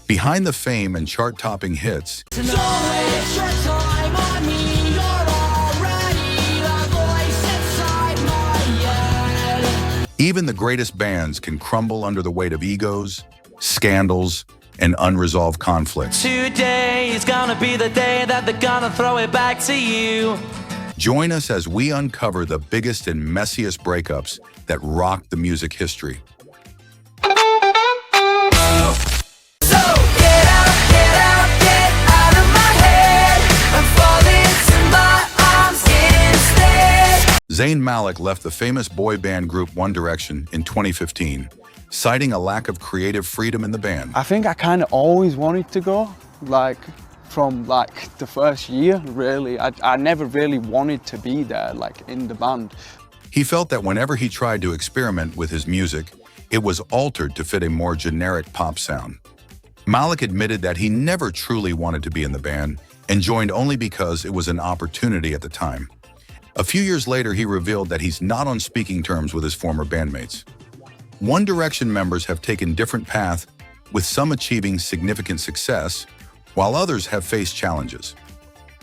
Behind the fame and chart-topping hits, even the greatest bands can crumble under the weight of egos, scandals, and unresolved conflicts. Today is gonna be the day that they're gonna throw it back to you. Join us as we uncover the biggest and messiest breakups that rocked the music history. Zayn Malik left the famous boy band group One Direction in 2015, citing a lack of creative freedom in the band. I think I kind of always wanted to go, from the first year, really. I never really wanted to be there, in the band. He felt that whenever he tried to experiment with his music, it was altered to fit a more generic pop sound. Malik admitted that he never truly wanted to be in the band and joined only because it was an opportunity at the time. A few years later, he revealed that he's not on speaking terms with his former bandmates. One Direction members have taken different paths, with some achieving significant success, while others have faced challenges.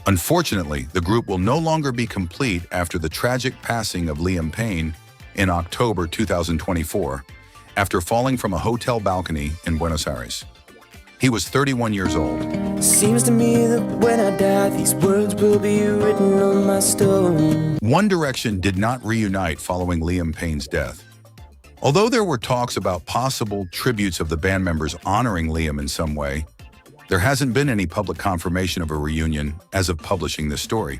Unfortunately, the group will no longer be complete after the tragic passing of Liam Payne in October 2024, after falling from a hotel balcony in Buenos Aires. He was 31 years old. Seems to me that when I die, these words will be written on my stone. One Direction did not reunite following Liam Payne's death. Although there were talks about possible tributes of the band members honoring Liam in some way, there hasn't been any public confirmation of a reunion as of publishing this story.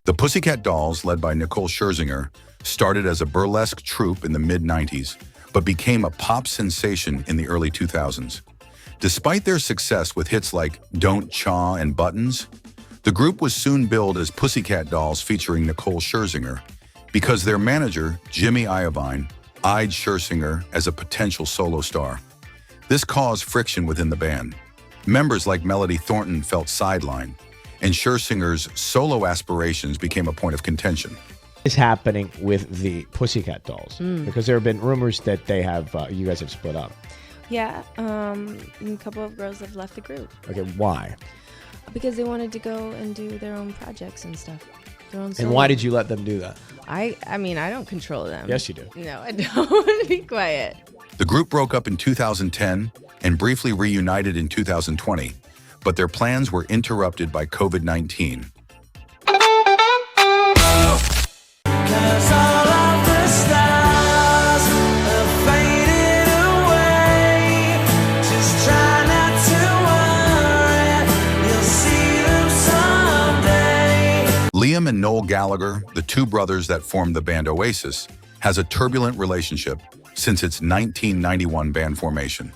The Pussycat Dolls, led by Nicole Scherzinger, started as a burlesque troupe in the mid-90s, but became a pop sensation in the early 2000s. Despite their success with hits like Don't Cha and Buttons, the group was soon billed as Pussycat Dolls featuring Nicole Scherzinger because their manager, Jimmy Iovine, eyed Scherzinger as a potential solo star. This caused friction within the band. Members like Melody Thornton felt sidelined, and Scherzinger's solo aspirations became a point of contention. Is happening with the Pussycat Dolls? Because there have been rumors that they have, you guys have split up. Yeah, a couple of girls have left the group. Okay, why? Because they wanted to go and do their own projects and stuff. Their own solo. And why did you let them do that? I mean, I don't control them. Yes, you do. No, I don't. Be quiet. The group broke up in 2010 and briefly reunited in 2020, but their plans were interrupted by COVID-19. Liam and Noel Gallagher, the two brothers that formed the band Oasis, has a turbulent relationship since its 1991 band formation.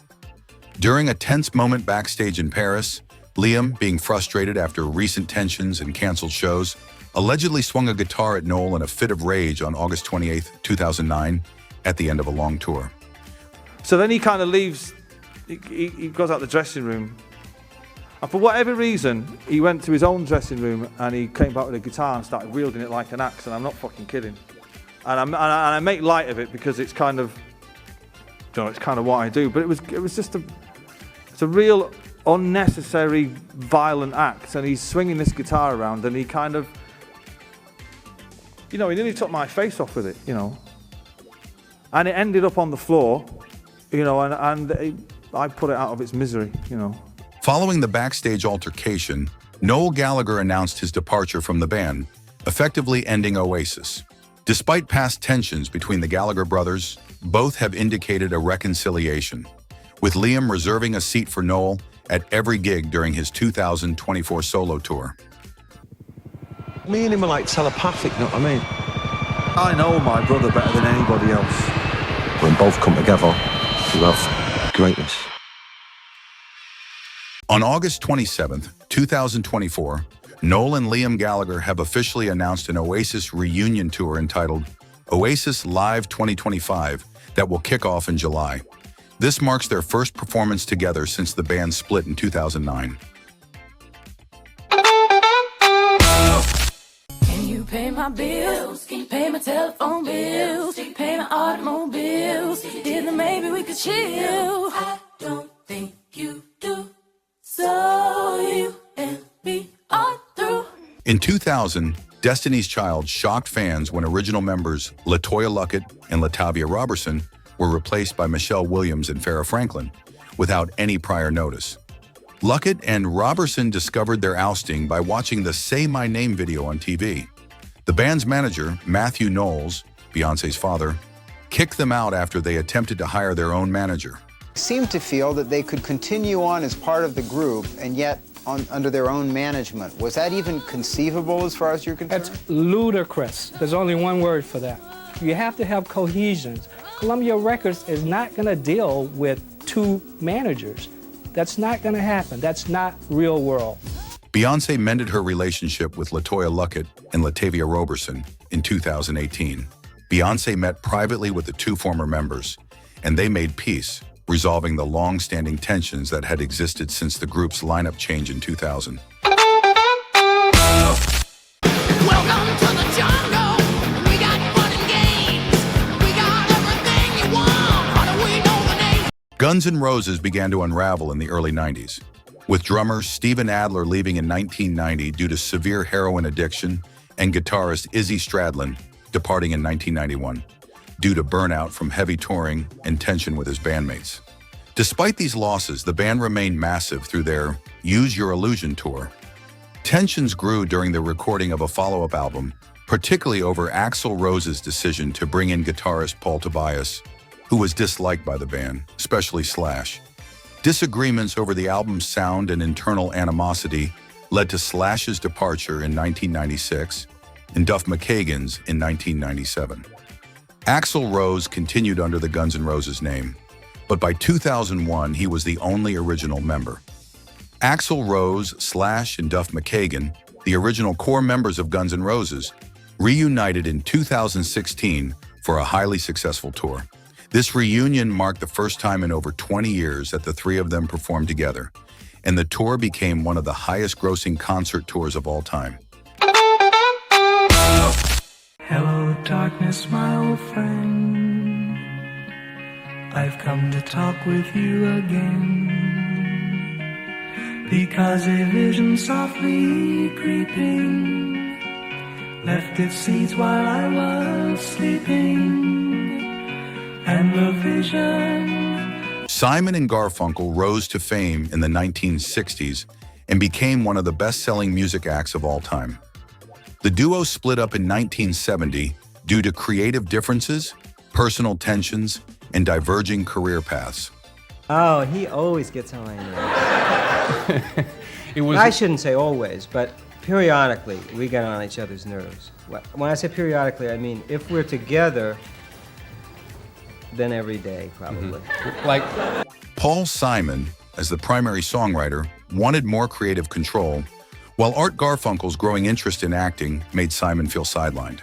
During a tense moment backstage in Paris, Liam, being frustrated after recent tensions and canceled shows, allegedly swung a guitar at Noel in a fit of rage on August 28, 2009, at the end of a long tour. So then he kind of leaves, he goes out the dressing room, and for whatever reason, he went to his own dressing room and he came back with a guitar and started wielding it like an axe, and I'm not fucking kidding. And I make light of it because it's kind of, it's kind of what I do, but it was just it's a real unnecessary violent act, and he's swinging this guitar around and he kind of, he nearly took my face off with it, and it ended up on the floor, and I put it out of its misery, Following the backstage altercation, Noel Gallagher announced his departure from the band, effectively ending Oasis. Despite past tensions between the Gallagher brothers, both have indicated a reconciliation, with Liam reserving a seat for Noel at every gig during his 2024 solo tour. Me and him are like telepathic, you know what I mean? I know my brother better than anybody else. When both come together, we have greatness. On August 27, 2024, Noel and Liam Gallagher have officially announced an Oasis reunion tour entitled Oasis Live 2025 that will kick off in July. This marks their first performance together since the band split in 2009. my bills, pay my telephone bills, pay my automobiles. Then maybe we could chill. I don't think you do. So you and me are through. In 2000, Destiny's Child shocked fans when original members LaToya Luckett and Latavia Robertson were replaced by Michelle Williams and Farrah Franklin without any prior notice. Luckett and Robertson discovered their ousting by watching the Say My Name video on TV. The band's manager, Matthew Knowles, Beyoncé's father, kicked them out after they attempted to hire their own manager. Seemed to feel that they could continue on as part of the group and yet under their own management. Was that even conceivable as far as you're concerned? That's ludicrous. There's only one word for that. You have to have cohesion. Columbia Records is not going to deal with two managers. That's not going to happen. That's not real world. Beyoncé mended her relationship with LaToya Luckett and Latavia Robertson in 2018. Beyoncé met privately with the two former members, and they made peace, resolving the long-standing tensions that had existed since the group's lineup change in 2000. Welcome to the jungle. We got fun and games. We got everything you want. How do we know the name? Guns N' Roses began to unravel in the early 90s, with drummer Steven Adler leaving in 1990 due to severe heroin addiction and guitarist Izzy Stradlin departing in 1991 due to burnout from heavy touring and tension with his bandmates. Despite these losses, the band remained massive through their Use Your Illusion tour. Tensions grew during the recording of a follow-up album, particularly over Axl Rose's decision to bring in guitarist Paul Tobias, who was disliked by the band, especially Slash. Disagreements over the album's sound and internal animosity led to Slash's departure in 1996 and Duff McKagan's in 1997. Axl Rose continued under the Guns N' Roses name, but by 2001 he was the only original member. Axl Rose, Slash, and Duff McKagan, the original core members of Guns N' Roses, reunited in 2016 for a highly successful tour. This reunion marked the first time in over 20 years that the three of them performed together, and the tour became one of the highest-grossing concert tours of all time. Hello, darkness, my old friend. I've come to talk with you again, because a vision softly creeping left its seeds while I was sleeping, and the vision... Simon and Garfunkel rose to fame in the 1960s and became one of the best-selling music acts of all time. The duo split up in 1970 due to creative differences, personal tensions, and diverging career paths. Oh, he always gets on my nerves. I shouldn't say always, but periodically we get on each other's nerves. When I say periodically, I mean if we're together, then every day, probably. Like Paul Simon, as the primary songwriter, wanted more creative control, while Art Garfunkel's growing interest in acting made Simon feel sidelined.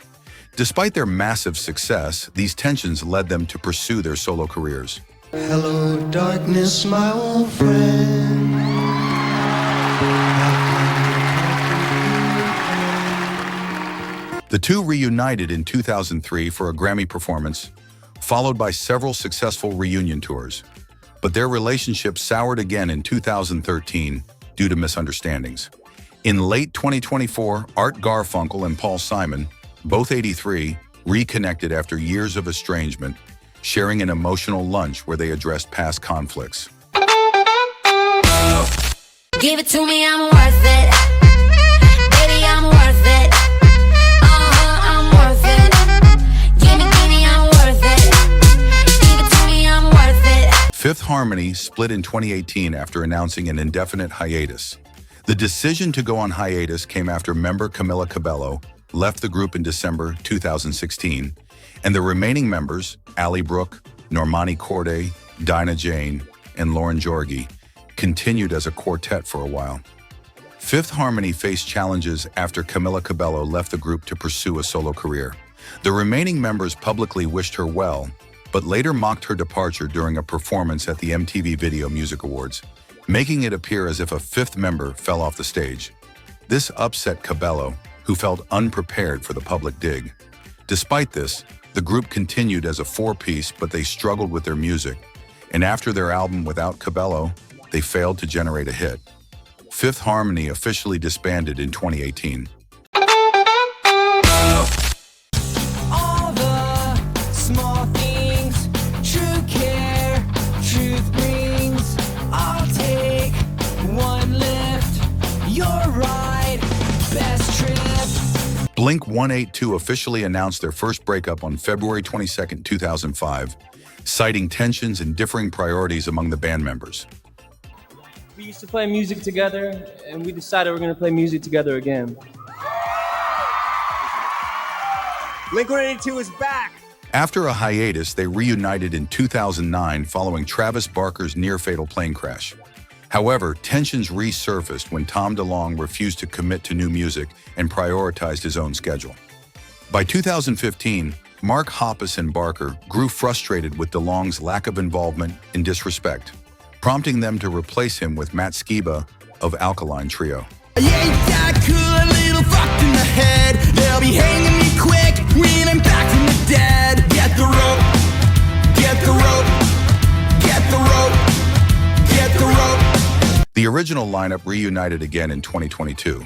Despite their massive success, these tensions led them to pursue their solo careers. Hello, darkness, my old friend. The two reunited in 2003 for a Grammy performance, followed by several successful reunion tours. But their relationship soured again in 2013 due to misunderstandings. In late 2024, Art Garfunkel and Paul Simon, both 83, reconnected after years of estrangement, sharing an emotional lunch where they addressed past conflicts. Give it to me, I'm worth it. Baby, I'm worth it. I'm worth it. Give me, I'm worth it. Give it to me, I'm worth it. Fifth Harmony split in 2018 after announcing an indefinite hiatus. The decision to go on hiatus came after member Camila Cabello left the group in December 2016, and the remaining members, Ally Brooke, Normani Corday, Dinah Jane, and Lauren Jorge, continued as a quartet for a while. Fifth Harmony faced challenges after Camila Cabello left the group to pursue a solo career. The remaining members publicly wished her well, but later mocked her departure during a performance at the MTV Video Music Awards, making it appear as if a fifth member fell off the stage. This upset Cabello, who felt unprepared for the public dig. Despite this, the group continued as a four-piece, but they struggled with their music, and after their album Without Cabello, they failed to generate a hit. Fifth Harmony officially disbanded in 2018. All the small things, true care, truth brings. I'll take one lift, you're right, best trip. Blink-182 officially announced their first breakup on February 22, 2005, citing tensions and differing priorities among the band members. We used to play music together, and we decided we're going to play music together again. Blink-182 is back! After a hiatus, they reunited in 2009 following Travis Barker's near-fatal plane crash. However, tensions resurfaced when Tom DeLonge refused to commit to new music and prioritized his own schedule. By 2015, Mark Hoppus and Barker grew frustrated with DeLonge's lack of involvement and disrespect, prompting them to replace him with Matt Skiba of Alkaline Trio. You ain't that cool, a little fucked in the head. They'll be hanging me quick when I'm back from the dead. Get the rope, get the rope, get the rope, get the rope. The original lineup reunited again in 2022,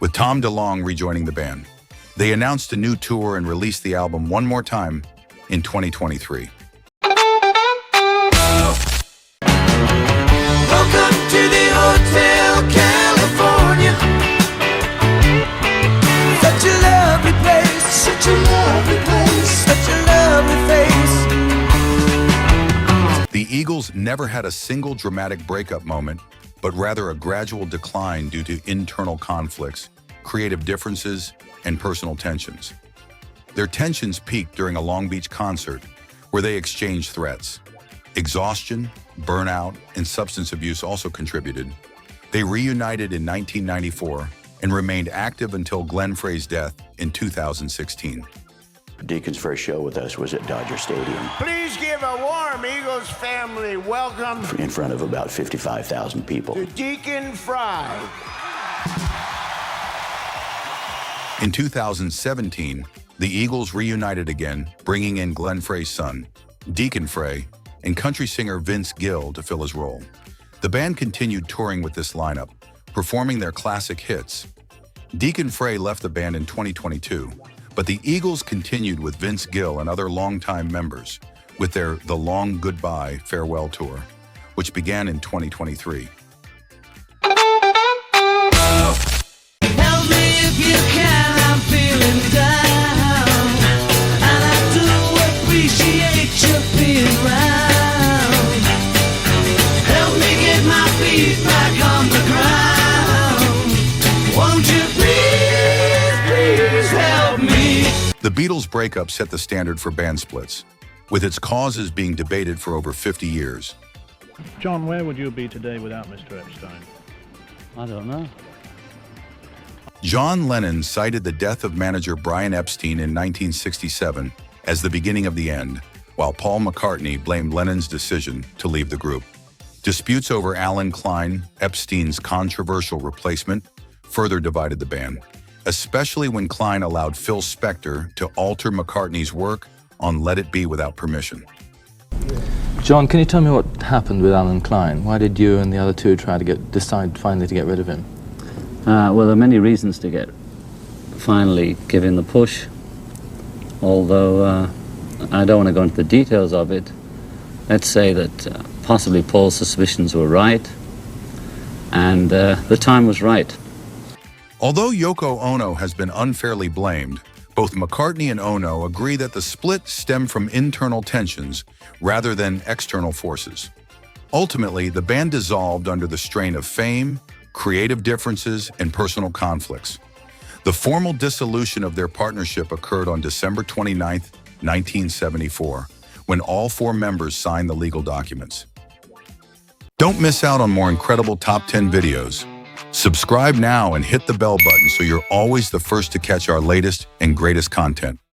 with Tom DeLonge rejoining the band. They announced a new tour and released the album one more time in 2023. Welcome to the Hotel California. Such a lovely place, such a lovely place, such a lovely face. The Eagles never had a single dramatic breakup moment, but rather a gradual decline due to internal conflicts, creative differences, and personal tensions. Their tensions peaked during a Long Beach concert where they exchanged threats. Exhaustion, burnout, and substance abuse also contributed. They reunited in 1994 and remained active until Glenn Frey's death in 2016. Deacon's first show with us was at Dodger Stadium. Please give a warm Eagles family welcome In front of about 55,000 people. to Deacon Fry. In 2017, the Eagles reunited again, bringing in Glenn Frey's son, Deacon Frey, and country singer Vince Gill to fill his role. The band continued touring with this lineup, performing their classic hits. Deacon Frey left the band in 2022, but the Eagles continued with Vince Gill and other longtime members with their The Long Goodbye Farewell Tour, which began in 2023. Help me if you can, I'm feeling down. And I do appreciate you being around. Help me get my feet back on the ground. Won't you please help me? The Beatles' breakup set the standard for band splits, with its causes being debated for over 50 years. John, where would you be today without Mr. Epstein? I don't know. John Lennon cited the death of manager Brian Epstein in 1967 as the beginning of the end, while Paul McCartney blamed Lennon's decision to leave the group. Disputes over Alan Klein, Epstein's controversial replacement, further divided the band, especially when Klein allowed Phil Spector to alter McCartney's work on Let It Be without permission. John, can you tell me what happened with Alan Klein? Why did you and the other two try to decide finally to get rid of him? Well, there are many reasons to finally give him the push, although I don't want to go into the details of it. Let's say that possibly Paul's suspicions were right, and the time was right. Although Yoko Ono has been unfairly blamed, both McCartney and Ono agree that the split stemmed from internal tensions rather than external forces. Ultimately, the band dissolved under the strain of fame, creative differences, and personal conflicts. The formal dissolution of their partnership occurred on December 29, 1974, when all four members signed the legal documents. Don't miss out on more incredible Top 10 videos. Subscribe now and hit the bell button so you're always the first to catch our latest and greatest content.